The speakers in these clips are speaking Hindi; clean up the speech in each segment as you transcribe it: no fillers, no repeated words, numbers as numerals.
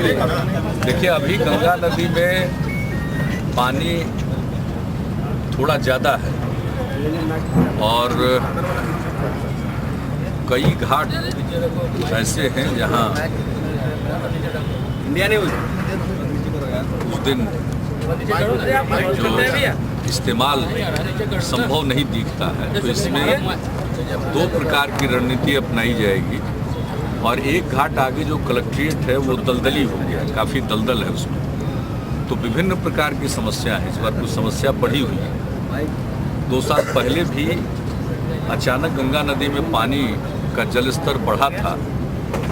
देखिए, अभी गंगा नदी में पानी थोड़ा ज़्यादा है और कई घाट ऐसे हैं जहां उस दिन जो इस्तेमाल संभव नहीं दिखता है, तो इसमें 2 प्रकार की रणनीति अपनाई जाएगी। और एक घाट आगे जो कलेक्ट्रेट है वो दलदली हो गया, काफ़ी दलदल है उसमें, तो विभिन्न प्रकार की समस्या है। इस बार कुछ समस्या बढ़ी हुई है। 2 साल पहले भी अचानक गंगा नदी में पानी का जल स्तर बढ़ा था,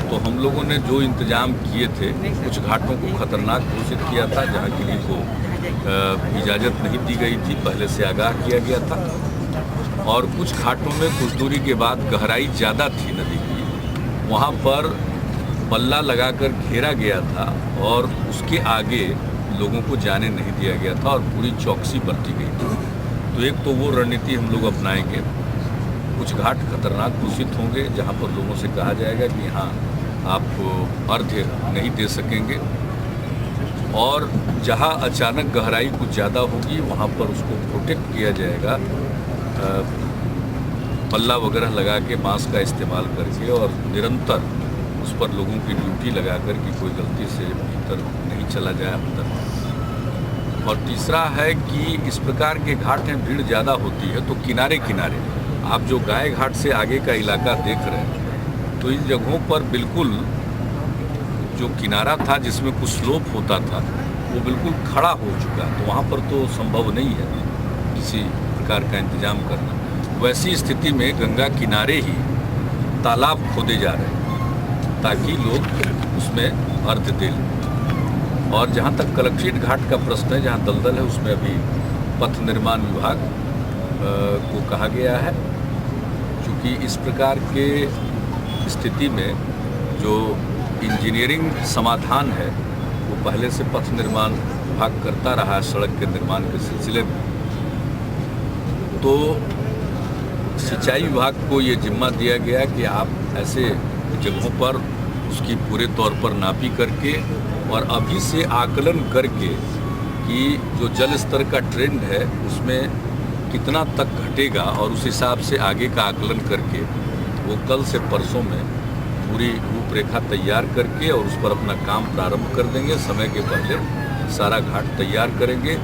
तो हम लोगों ने जो इंतजाम किए थे, कुछ घाटों को खतरनाक घोषित किया था जहाँ किसी को इजाज़त नहीं दी गई थी, पहले से आगाह किया गया था। और कुछ घाटों में कुछ दूरी के बाद गहराई ज़्यादा थी नदी की, वहाँ पर पल्ला लगाकर घेरा गया था और उसके आगे लोगों को जाने नहीं दिया गया था और पूरी चौकसी बरती गई थी। तो एक तो वो रणनीति हम लोग अपनाएंगे। कुछ घाट खतरनाक घोषित होंगे जहाँ पर लोगों से कहा जाएगा कि हाँ, आप अर्घ्य नहीं दे सकेंगे, और जहाँ अचानक गहराई कुछ ज़्यादा होगी वहाँ पर उसको प्रोटेक्ट किया जाएगा, पल्ला वगैरह लगा के बांस का इस्तेमाल करके, और निरंतर उस पर लोगों की ड्यूटी लगा कर कि कोई गलती से भीतर नहीं चला जाए अंदर। और तीसरा है कि इस प्रकार के घाट में भीड़ ज़्यादा होती है, तो किनारे किनारे आप जो गाय घाट से आगे का इलाका देख रहे हैं, तो इन जगहों पर बिल्कुल जो किनारा था जिसमें कुछ स्लोप होता था वो बिल्कुल खड़ा हो चुका है, तो वहाँ पर तो संभव नहीं है किसी प्रकार का इंतजाम करना। वैसी स्थिति में गंगा किनारे ही तालाब खोदे जा रहे हैं ताकि लोग उसमें अर्घ्य दे लें। और जहाँ तक कलेक्ट्रेट घाट का प्रश्न है, जहाँ दलदल है, उसमें अभी पथ निर्माण विभाग को कहा गया है, क्योंकि इस प्रकार के स्थिति में जो इंजीनियरिंग समाधान है वो पहले से पथ निर्माण विभाग करता रहा है सड़क के निर्माण के सिलसिले में। तो सिंचाई विभाग को ये जिम्मा दिया गया कि आप ऐसे जगहों पर उसकी पूरे तौर पर नापी करके और अभी से आकलन करके कि जो जल स्तर का ट्रेंड है उसमें कितना तक घटेगा, और उस हिसाब से आगे का आकलन करके वो कल से परसों में पूरी रूपरेखा तैयार करके और उस पर अपना काम प्रारंभ कर देंगे। समय के पहले सारा घाट तैयार करेंगे।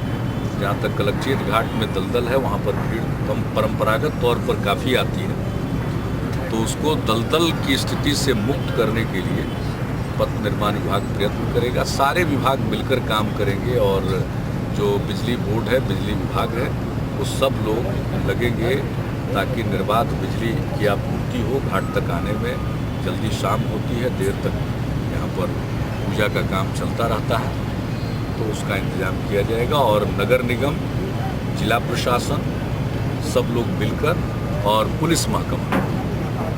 जहाँ तक कलेक्ट्रेट घाट में दलदल है वहाँ पर भीड़ कम परंपरागत तौर पर काफ़ी आती है, तो उसको दलदल की स्थिति से मुक्त करने के लिए पथ निर्माण विभाग प्रयत्न करेगा। सारे विभाग मिलकर काम करेंगे और जो बिजली बोर्ड है, बिजली विभाग है, वो सब लोग लगेंगे ताकि निर्बाध बिजली की आपूर्ति हो। घाट तक आने में जल्दी शाम होती है, देर तक यहाँ पर पूजा का काम चलता रहता है, तो उसका इंतजाम किया जाएगा। और नगर निगम, जिला प्रशासन, सब लोग मिलकर और पुलिस महकमा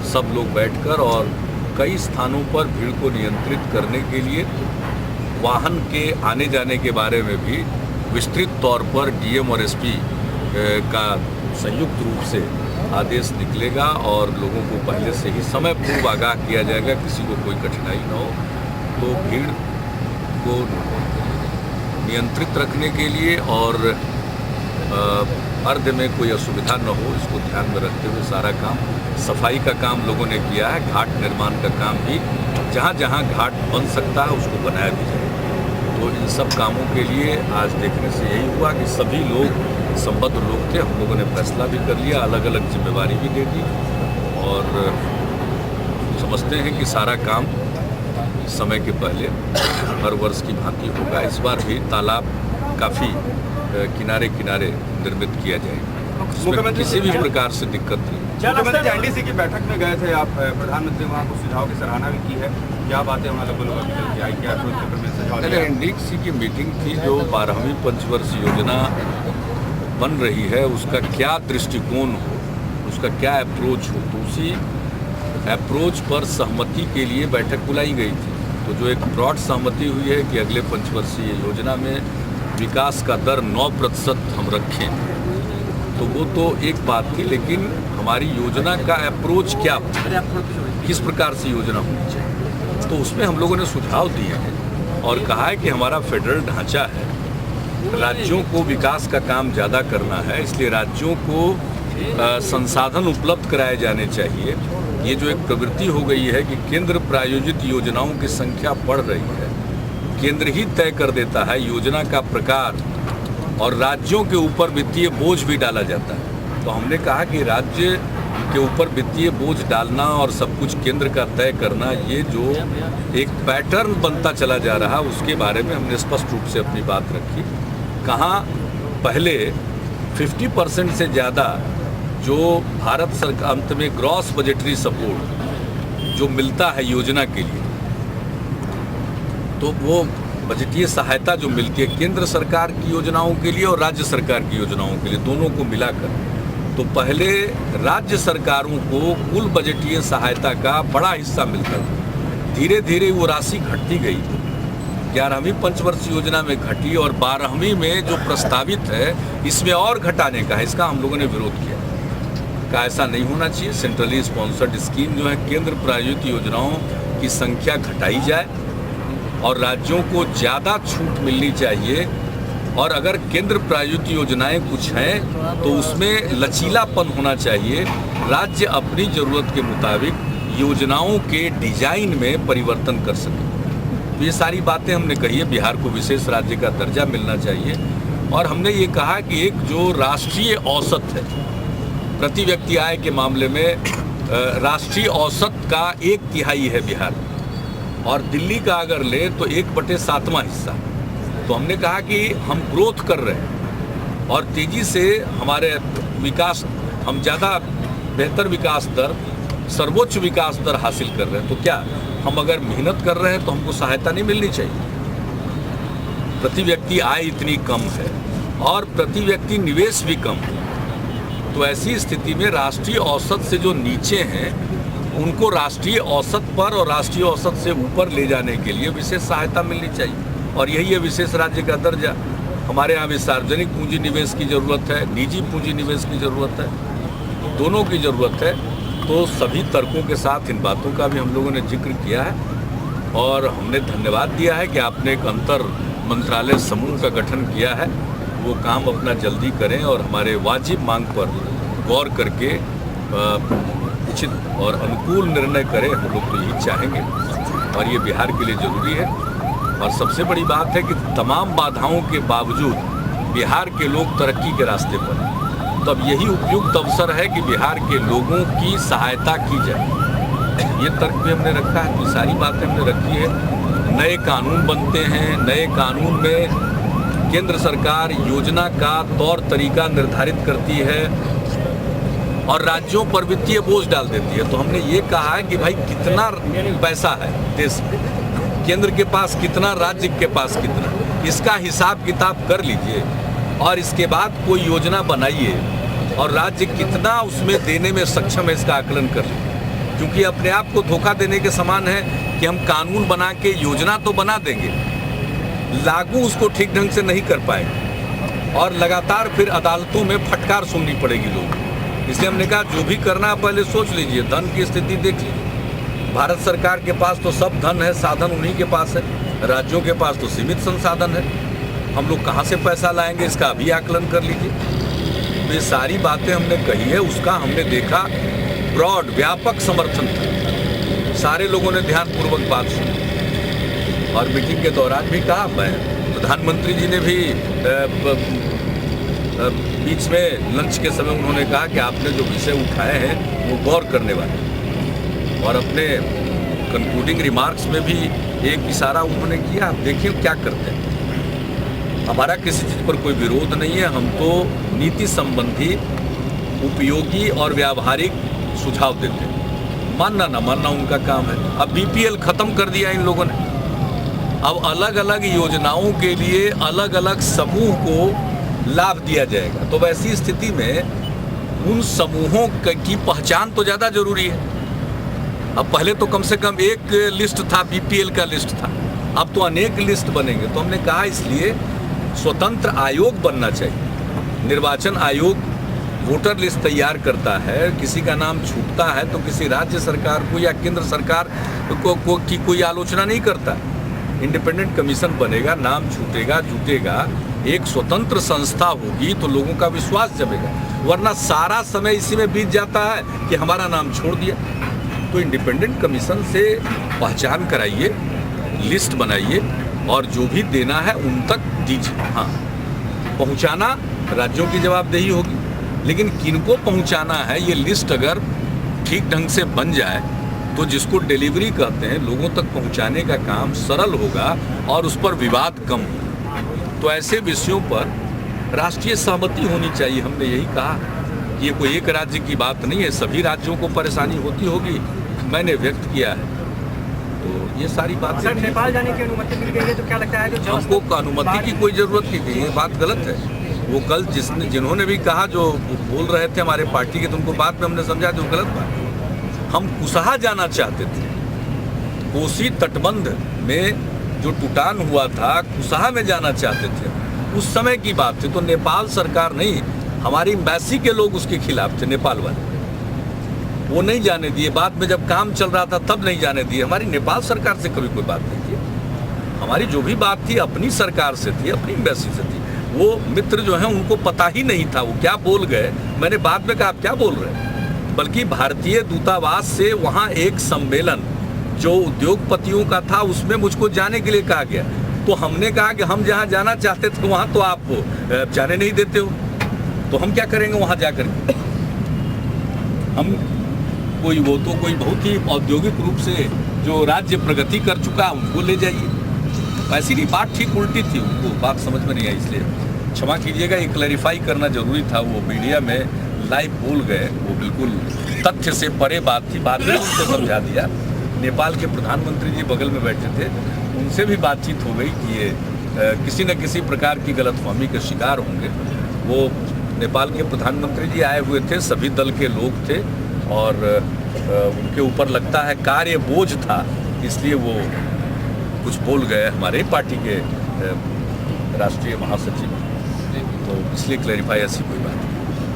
सब लोग बैठकर और कई स्थानों पर भीड़ को नियंत्रित करने के लिए वाहन के आने जाने के बारे में भी विस्तृत तौर पर डीएम और एसपी का संयुक्त रूप से आदेश निकलेगा और लोगों को पहले से ही समय पूर्व आगाह किया जाएगा, किसी को कोई कठिनाई न हो। तो भीड़ को नियंत्रित रखने के लिए और अर्घ्य में कोई असुविधा न हो, इसको ध्यान में रखते हुए सारा काम, सफाई का काम लोगों ने किया है। घाट निर्माण का काम भी जहाँ जहाँ घाट बन सकता है उसको बनाया भी जाए। तो इन सब कामों के लिए आज देखने से यही हुआ कि सभी लोग संबद्ध लोग थे। हम लोगों ने फैसला भी कर लिया, अलग अलग जिम्मेवारी भी दे दी और समझते हैं कि सारा काम समय के पहले हर वर्ष की भांति होगा। इस बार भी तालाब काफ़ी किनारे किनारे निर्मित किया जाएगा, इसमें किसी भी प्रकार से दिक्कत नहीं। मुख्यमंत्री एनडीसी की बैठक में गए थे आप, प्रधानमंत्री वहाँ को सुझाव की सराहना भी की है, क्या बातें वहाँ पहले एनडीसी की मीटिंग थी जो 12वीं पंचवर्षीय योजना बन रही है उसका क्या दृष्टिकोण हो, उसका क्या अप्रोच हो, तो उसी अप्रोच पर सहमति के लिए बैठक बुलाई गई थी। तो जो एक ब्रॉड सहमति हुई है कि अगले पंचवर्षीय योजना में विकास का दर 9% हम रखें, तो वो तो एक बात थी, लेकिन हमारी योजना का अप्रोच क्या हो, किस प्रकार से योजना होनी चाहिए, तो उसमें हम लोगों ने सुझाव दिए हैं और कहा है कि हमारा फेडरल ढांचा है, राज्यों को विकास का काम ज़्यादा करना है, इसलिए राज्यों को संसाधन उपलब्ध कराए जाने चाहिए। ये जो एक प्रवृत्ति हो गई है कि केंद्र प्रायोजित योजनाओं की संख्या बढ़ रही है, केंद्र ही तय कर देता है योजना का प्रकार और राज्यों के ऊपर वित्तीय बोझ भी डाला जाता है। तो हमने कहा कि राज्य के ऊपर वित्तीय बोझ डालना और सब कुछ केंद्र का तय करना, ये जो एक पैटर्न बनता चला जा रहा, उसके बारे में हमने स्पष्ट रूप से अपनी बात रखी। कहाँ पहले 50% से ज़्यादा जो भारत सरकार अंत में ग्रॉस बजटरी सपोर्ट जो मिलता है योजना के लिए, तो वो बजटीय सहायता जो मिलती है केंद्र सरकार की योजनाओं के लिए और राज्य सरकार की योजनाओं के लिए, दोनों को मिलाकर, तो पहले राज्य सरकारों को कुल बजटीय सहायता का बड़ा हिस्सा मिलता था। धीरे धीरे वो राशि घटती गई, 11वीं पंचवर्षीय योजना में घटी और 12वीं में जो प्रस्तावित है इसमें और घटाने का है। इसका हम लोगों ने विरोध किया का ऐसा नहीं होना चाहिए। सेंट्रली स्पॉन्सर्ड स्कीम जो है, केंद्र प्रायोजित योजनाओं की संख्या घटाई जाए और राज्यों को ज़्यादा छूट मिलनी चाहिए। और अगर केंद्र प्रायोजित योजनाएं कुछ हैं तो उसमें लचीलापन होना चाहिए, राज्य अपनी ज़रूरत के मुताबिक योजनाओं के डिजाइन में परिवर्तन कर सके। तो ये सारी बातें हमने कही है। बिहार को विशेष राज्य का दर्जा मिलना चाहिए और हमने ये कहा कि एक जो राष्ट्रीय औसत है प्रति व्यक्ति आय के मामले में, राष्ट्रीय औसत का 1/3 है बिहार, और दिल्ली का अगर ले तो 1/7वां हिस्सा। तो हमने कहा कि हम ग्रोथ कर रहे हैं और तेज़ी से हमारे विकास, हम ज़्यादा बेहतर विकास दर, सर्वोच्च विकास दर हासिल कर रहे हैं। तो क्या हम अगर मेहनत कर रहे हैं तो हमको सहायता नहीं मिलनी चाहिए? प्रति व्यक्ति आय इतनी कम है और प्रति व्यक्ति निवेश भी कम है, तो ऐसी स्थिति में राष्ट्रीय औसत से जो नीचे हैं उनको राष्ट्रीय औसत पर और राष्ट्रीय औसत से ऊपर ले जाने के लिए विशेष सहायता मिलनी चाहिए। और यही है विशेष राज्य का दर्जा। हमारे यहाँ भी सार्वजनिक पूंजी निवेश की ज़रूरत है, निजी पूंजी निवेश की ज़रूरत है, दोनों की ज़रूरत है। तो सभी तर्कों के साथ इन बातों का भी हम लोगों ने जिक्र किया है और हमने धन्यवाद दिया है कि आपने एक अंतर मंत्रालय समूह का गठन किया है। वो काम अपना जल्दी करें और हमारे वाजिब मांग पर गौर करके उचित और अनुकूल निर्णय करें। हम लोग तो यही चाहेंगे और ये बिहार के लिए ज़रूरी है। और सबसे बड़ी बात है कि तमाम बाधाओं के बावजूद बिहार के लोग तरक्की के रास्ते पर हैं। तो अब यही उपयुक्त अवसर है कि बिहार के लोगों की सहायता की जाए। ये तर्क भी हमने रखा है, तो सारी बातें हमने रखी है। नए कानून बनते हैं, नए कानून में केंद्र सरकार योजना का तौर तरीका निर्धारित करती है और राज्यों पर वित्तीय बोझ डाल देती है। तो हमने ये कहा है कि भाई कितना पैसा है देश में, केंद्र के पास कितना, राज्य के पास कितना, इसका हिसाब किताब कर लीजिए और इसके बाद कोई योजना बनाइए और राज्य कितना उसमें देने में सक्षम है इसका आकलन कर लीजिए। क्योंकि अपने आप को धोखा देने के समान है कि हम कानून बना के योजना तो बना देंगे, लागू उसको ठीक ढंग से नहीं कर पाएंगे और लगातार फिर अदालतों में फटकार सुननी पड़ेगी लोगों। इसलिए हमने कहा जो भी करना पहले सोच लीजिए, धन की स्थिति देख लीजिए। भारत सरकार के पास तो सब धन है, साधन उन्हीं के पास है, राज्यों के पास तो सीमित संसाधन है। हम लोग कहाँ से पैसा लाएंगे इसका भी आकलन कर लीजिए। ये सारी बातें हमने कही है, उसका हमने देखा ब्रॉड व्यापक समर्थन था, सारे लोगों ने ध्यानपूर्वक बात सुनी और मीटिंग के दौरान भी कहा। मैं प्रधानमंत्री जी ने भी बीच में लंच के समय उन्होंने कहा कि आपने जो विषय उठाए हैं वो गौर करने वाले, और अपने कंक्लूडिंग रिमार्क्स में भी एक इशारा उन्होंने किया। देखिए क्या करते हैं, हमारा किसी चीज़ पर कोई विरोध नहीं है, हम तो नीति संबंधी उपयोगी और व्यावहारिक सुझाव देते हैं, मानना ना मानना उनका काम है। अब बीपीएल खत्म कर दिया इन लोगों ने, अब अलग अलग योजनाओं के लिए अलग अलग समूह को लाभ दिया जाएगा। तो वैसी स्थिति में उन समूहों की पहचान तो ज़्यादा जरूरी है। अब पहले तो कम से कम एक लिस्ट था, बीपीएल का लिस्ट था, अब तो अनेक लिस्ट बनेंगे। तो हमने कहा इसलिए स्वतंत्र आयोग बनना चाहिए। निर्वाचन आयोग वोटर लिस्ट तैयार करता है, किसी का नाम छूटता है तो किसी राज्य सरकार को या केंद्र सरकार की कोई आलोचना नहीं करता। इंडिपेंडेंट कमीशन बनेगा, नाम छूटेगा जुटेगा, एक स्वतंत्र संस्था होगी तो लोगों का विश्वास जमेगा, वरना सारा समय इसी में बीत जाता है कि हमारा नाम छोड़ दिया। तो इंडिपेंडेंट कमीशन से पहचान कराइए, लिस्ट बनाइए और जो भी देना है उन तक दीजिए। हाँ, पहुंचाना राज्यों की जवाबदेही होगी, लेकिन किनको पहुंचाना है ये लिस्ट अगर ठीक ढंग से बन जाए तो जिसको डिलीवरी कहते हैं लोगों तक पहुंचाने का काम सरल होगा और उस पर विवाद कम होगा। तो ऐसे विषयों पर राष्ट्रीय सहमति होनी चाहिए। हमने यही कहा कि ये कोई एक राज्य की बात नहीं है, सभी राज्यों को परेशानी होती होगी, मैंने व्यक्त किया है। तो ये सारी बात सर, नेपाल जाने की अनुमति मिल गई है तो क्या लगता है जो हमको अनुमति की कोई ज़रूरत नहीं, ये बात गलत है। वो कल जिन्होंने भी कहा, जो बोल रहे थे हमारे पार्टी के, तो उनको बाद में हमने समझा कि वो गलत बात। हम कुशहा जाना चाहते थे, कोसी तटबंध में जो टूटान हुआ था कुशहा में जाना चाहते थे, उस समय की बात थी। तो नेपाल सरकार नहीं, हमारी एम्बेसी के लोग उसके खिलाफ थे, नेपाल वाले, वो नहीं जाने दिए। बाद में जब काम चल रहा था तब नहीं जाने दिए। हमारी नेपाल सरकार से कभी कोई बात नहीं की, हमारी जो भी बात थी अपनी सरकार से थी, अपनी एम्बेसी से थी। वो मित्र जो हैं उनको पता ही नहीं था वो क्या बोल गए। मैंने बाद में कहा आप क्या बोल रहे हैं, बल्कि भारतीय दूतावास से वहाँ एक सम्मेलन जो उद्योगपतियों का था उसमें मुझको जाने के लिए कहा गया। तो हमने कहा कि हम जहाँ जाना चाहते थे वहाँ तो आप जाने नहीं देते हो, तो हम क्या करेंगे वहाँ जा कर के। हम कोई वो तो कोई बहुत ही औद्योगिक रूप से जो राज्य प्रगति कर चुका उनको ले जाइए। ऐसी नहीं, बात ठीक उल्टी थी, उनको बात समझ में नहीं आई, इसलिए क्षमा कीजिएगा। ये क्लैरिफाई करना जरूरी था। वो मीडिया में लाइव बोल गए, वो बिल्कुल तथ्य से परे बात थी, बाद में उनको समझा दिया। नेपाल के प्रधानमंत्री जी बगल में बैठे थे, उनसे भी बातचीत हो गई कि ये किसी न किसी प्रकार की गलतफहमी के शिकार होंगे। वो नेपाल के प्रधानमंत्री जी आए हुए थे, सभी दल के लोग थे और उनके ऊपर लगता है कार्य बोझ था, इसलिए वो कुछ बोल गए हमारे पार्टी के राष्ट्रीय महासचिव, तो इसलिए क्लैरिफाई ऐसी कोई बात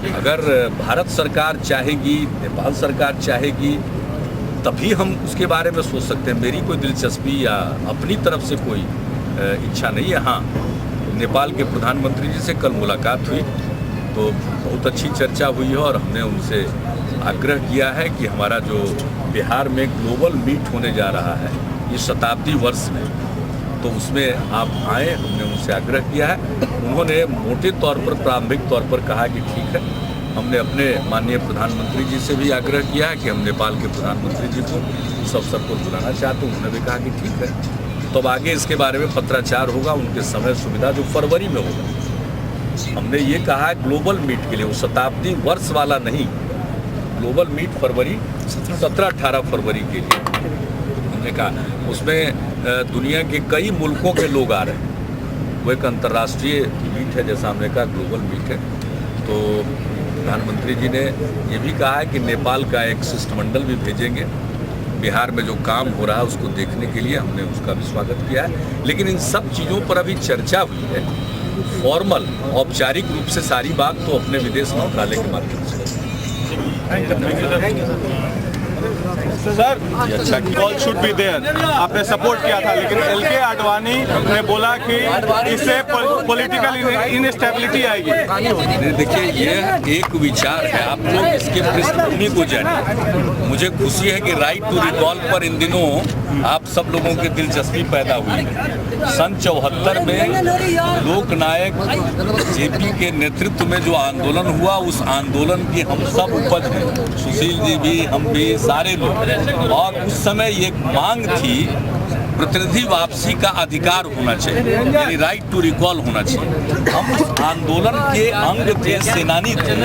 नहीं। अगर भारत सरकार चाहेगी, नेपाल सरकार चाहेगी, तभी हम उसके बारे में सोच सकते हैं। मेरी कोई दिलचस्पी या अपनी तरफ से कोई इच्छा नहीं है। हाँ, नेपाल के प्रधानमंत्री जी से कल मुलाकात हुई तो बहुत अच्छी चर्चा हुई है और हमने उनसे आग्रह किया है कि हमारा जो बिहार में ग्लोबल मीट होने जा रहा है इस शताब्दी वर्ष में, तो उसमें आप आएँ, हमने उनसे आग्रह किया है। उन्होंने मोटे तौर पर प्रारंभिक तौर पर कहा कि ठीक है। हमने अपने माननीय प्रधानमंत्री जी से भी आग्रह किया है कि हम नेपाल के प्रधानमंत्री जी को इस अवसर पर बुलाना चाहते हैं, उन्होंने भी कहा कि ठीक है। तो अब आगे इसके बारे में पत्राचार होगा, उनके समय सुविधा जो फरवरी में होगा। हमने ये कहा ग्लोबल मीट के लिए, वो शताब्दी वर्ष वाला नहीं, ग्लोबल मीट फरवरी 17-18 फरवरी के लिए हमने कहा। उसमें दुनिया के कई मुल्कों के लोग आ रहे हैं। वो एक अंतर्राष्ट्रीय मीट है, जैसा हमने कहा ग्लोबल मीट है। तो प्रधानमंत्री जी ने ये भी कहा है कि नेपाल का एक शिष्टमंडल भी भेजेंगे बिहार में जो काम हो रहा है उसको देखने के लिए। हमने उसका भी स्वागत किया है। लेकिन इन सब चीज़ों पर अभी चर्चा हुई है, फॉर्मल औपचारिक रूप से सारी बात तो अपने विदेश मंत्रालय के माध्यम से। Sir, call should be there, आपने सपोर्ट किया था, लेकिन एलके आडवाणी ने बोला कि इससे पॉलिटिकल इनस्टेबिलिटी आएगी। देखिए, ये एक विचार है, आप लोग इसके पृष्ठभूमि को जानिए। मुझे खुशी है कि राइट टू रिकॉल पर इन दिनों आप सब लोगों की दिलचस्पी पैदा हुई है। सन 74 में लोकनायक जेपी के नेतृत्व में जो आंदोलन हुआ, उस आंदोलन की हम सब उपज हैं, सुशील जी भी, हम भी, सारे लोग। और उस समय एक मांग थी प्रतिनिधि वापसी का अधिकार होना चाहिए, यानी राइट टू रिकॉल होना चाहिए। हम उस आंदोलन के अंग थे, सेनानी थे।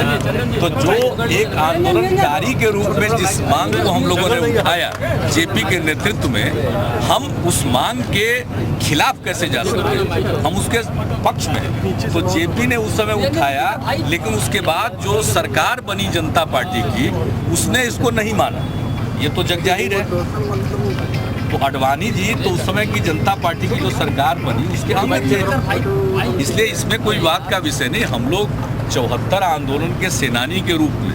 तो जो एक आंदोलनकारी के रूप में जिस मांग को हम लोगों ने उठाया जेपी के नेतृत्व में, हम उस मांग के खिलाफ कैसे जा सकते, हम उसके पक्ष में। तो जेपी ने उस समय उठाया, लेकिन उसके बाद जो सरकार बनी जनता पार्टी की, उसने इसको नहीं माना। ये तो जगजाहिर है। तो आडवाणी जी तो उस समय की जनता पार्टी की जो सरकार बनी उसके अंग थे, इसलिए इसमें कोई बात का विषय नहीं। हम लोग 74 आंदोलन के सेनानी के रूप में,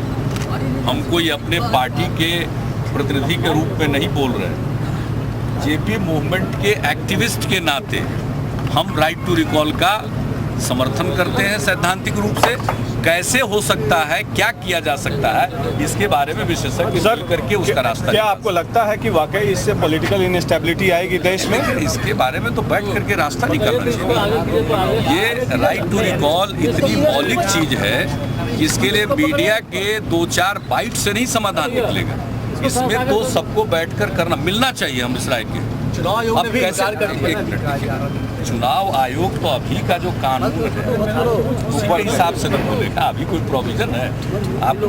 हम कोई अपने पार्टी के प्रतिनिधि के रूप में नहीं बोल रहे हैं। जेपी मूवमेंट के एक्टिविस्ट के नाते हम राइट टू रिकॉल का समर्थन करते हैं सैद्धांतिक रूप से। कैसे हो सकता है, क्या किया जा सकता है, इसके बारे में विशेषज्ञ मिल करके उसका रास्ता। क्या आपको लगता है कि वाकई इससे पॉलिटिकल इनस्टेबिलिटी आएगी देश में? इसके बारे में तो बैठ करके रास्ता निकालना चाहिए। ये राइट टू रिकॉल इतनी मौलिक चीज है कि इसके लिए मीडिया के 2-4 बाइट से नहीं समाधान निकलेगा। इसमें तो सबको बैठकर करना मिलना चाहिए। हम इस राय के चुनाव आयोग ने भी इनकार कर दिया। एक मिनट, चुनाव आयोग तो अभी का जो कानून है उसी के हिसाब से तो बोलेगा। अभी कोई प्रोविजन है, आप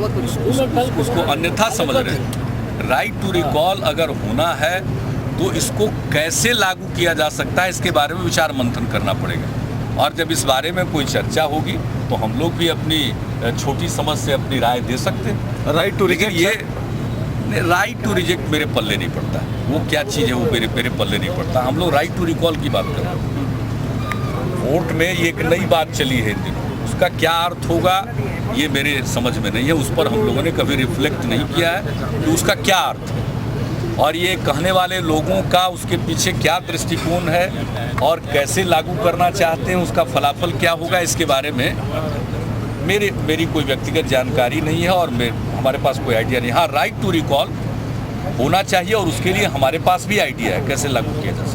उसको अन्यथा समझ रहे हैं। राइट टू रिकॉल अगर होना है तो इसको कैसे लागू किया जा सकता है, इसके बारे में विचार मंथन करना पड़ेगा। और जब इस बारे में कोई चर्चा होगी तो हम लोग भी अपनी छोटी समझ से अपनी राय दे सकते हैं। राइट टू लेकिन ये राइट टू रिजेक्ट मेरे पल्ले नहीं पड़ता। वो क्या चीज़ है वो मेरे पल्ले नहीं पड़ता। हम लोग राइट टू रिकॉल की बात कर रहे हैं। वोट में ये एक नई बात चली है इन दिनों, उसका क्या अर्थ होगा ये मेरे समझ में नहीं है। उस पर हम लोगों ने कभी रिफ्लेक्ट नहीं किया है कि उसका क्या अर्थ है और ये कहने वाले लोगों का उसके पीछे क्या दृष्टिकोण है और कैसे लागू करना चाहते हैं, उसका फलाफल क्या होगा, इसके बारे में मेरी कोई व्यक्तिगत जानकारी नहीं है और हमारे पास कोई आइडिया नहीं। हाँ, राइट टू रिकॉल होना चाहिए और उसके लिए हमारे पास भी आइडिया है कैसे लागू किया जा सकता है।